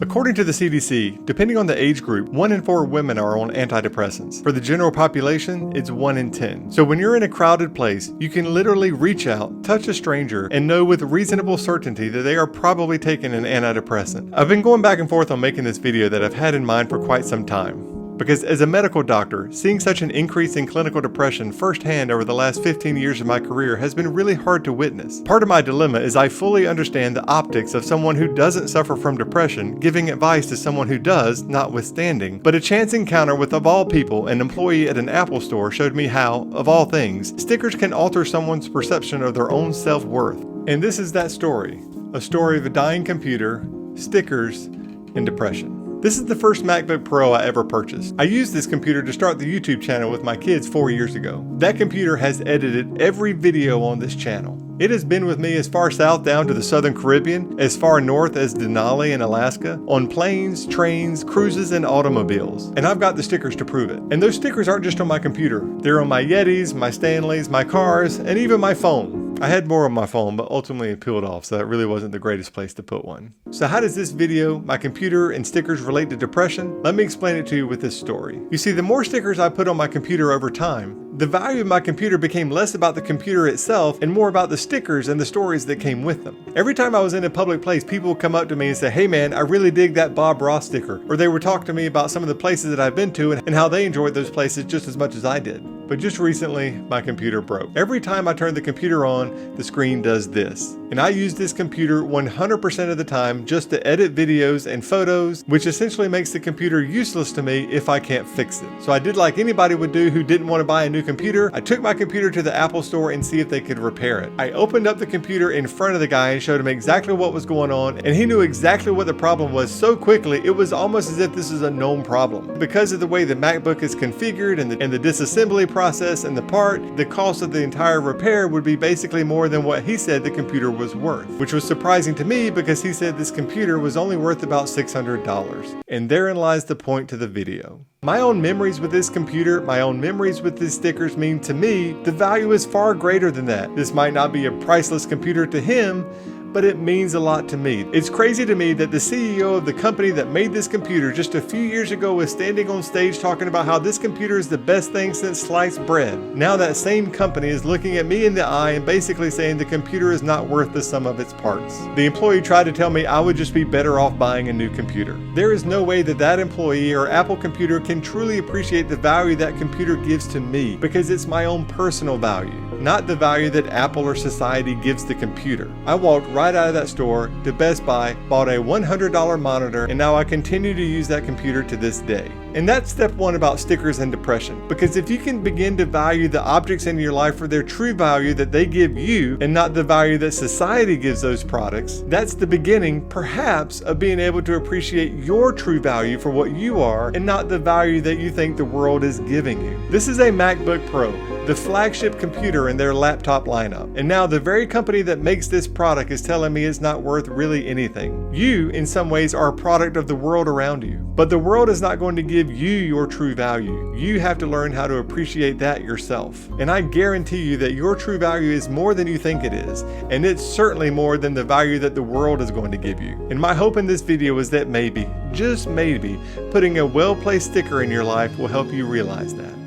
According to the CDC, depending on the age group, 1 in 4 women are on antidepressants. For the general population, it's 1 in 10. So when you're in a crowded place, you can literally reach out, touch a stranger, and know with reasonable certainty that they are probably taking an antidepressant. I've been going back and forth on making this video that I've had in mind for quite some time. Because as a medical doctor, seeing such an increase in clinical depression firsthand over the last 15 years of my career has been really hard to witness. Part of my dilemma is I fully understand the optics of someone who doesn't suffer from depression giving advice to someone who does, notwithstanding. But a chance encounter with, of all people, an employee at an Apple store showed me how, of all things, stickers can alter someone's perception of their own self-worth. And this is that story. A story of a dying computer, stickers, and depression. This is the first MacBook Pro I ever purchased. I used this computer to start the YouTube channel with my kids 4 years ago. That computer has edited every video on this channel. It has been with me as far south down to the Southern Caribbean, as far north as Denali in Alaska, on planes, trains, cruises, and automobiles. And I've got the stickers to prove it. And those stickers aren't just on my computer. They're on my Yetis, my Stanleys, my cars, and even my phone. I had more on my phone, but ultimately it peeled off, so that really wasn't the greatest place to put one. So how does this video, my computer, and stickers relate to depression? Let me explain it to you with this story. You see, the more stickers I put on my computer over time, the value of my computer became less about the computer itself and more about the stickers and the stories that came with them. Every time I was in a public place, people would come up to me and say, "Hey man, I really dig that Bob Ross sticker." Or they would talk to me about some of the places that I've been to and how they enjoyed those places just as much as I did. But just recently, my computer broke. Every time I turn the computer on, the screen does this. And I use this computer 100% of the time just to edit videos and photos, which essentially makes the computer useless to me if I can't fix it. So I did like anybody would do who didn't want to buy a new computer. I took my computer to the Apple store and see if they could repair it. I opened up the computer in front of the guy and showed him exactly what was going on, and he knew exactly what the problem was so quickly it was almost as if this is a known problem. Because of the way the MacBook is configured and the disassembly process and the part, the cost of the entire repair would be basically more than what he said the computer was worth, which was surprising to me because he said this computer was only worth about $600. And therein lies the point to the video. My own memories with this computer, my own memories with these stickers mean to me the value is far greater than that. This might not be a priceless computer to him, but it means a lot to me. It's crazy to me that the CEO of the company that made this computer just a few years ago was standing on stage talking about how this computer is the best thing since sliced bread. Now that same company is looking at me in the eye and basically saying the computer is not worth the sum of its parts. The employee tried to tell me I would just be better off buying a new computer. There is no way that that employee or Apple computer can truly appreciate the value that computer gives to me because it's my own personal value, not the value that Apple or society gives the computer. I walked right out of that store to Best Buy, bought a $100 monitor, and now I continue to use that computer to this day. And that's step one about stickers and depression. Because if you can begin to value the objects in your life for their true value that they give you and not the value that society gives those products, that's the beginning, perhaps, of being able to appreciate your true value for what you are and not the value that you think the world is giving you. This is a MacBook Pro, the flagship computer in their laptop lineup. And now the very company that makes this product is telling me it's not worth really anything. You, in some ways, are a product of the world around you. But the world is not going to give you your true value. You have to learn how to appreciate that yourself. And I guarantee you that your true value is more than you think it is. And it's certainly more than the value that the world is going to give you. And my hope in this video is that maybe, just maybe, putting a well-placed sticker in your life will help you realize that.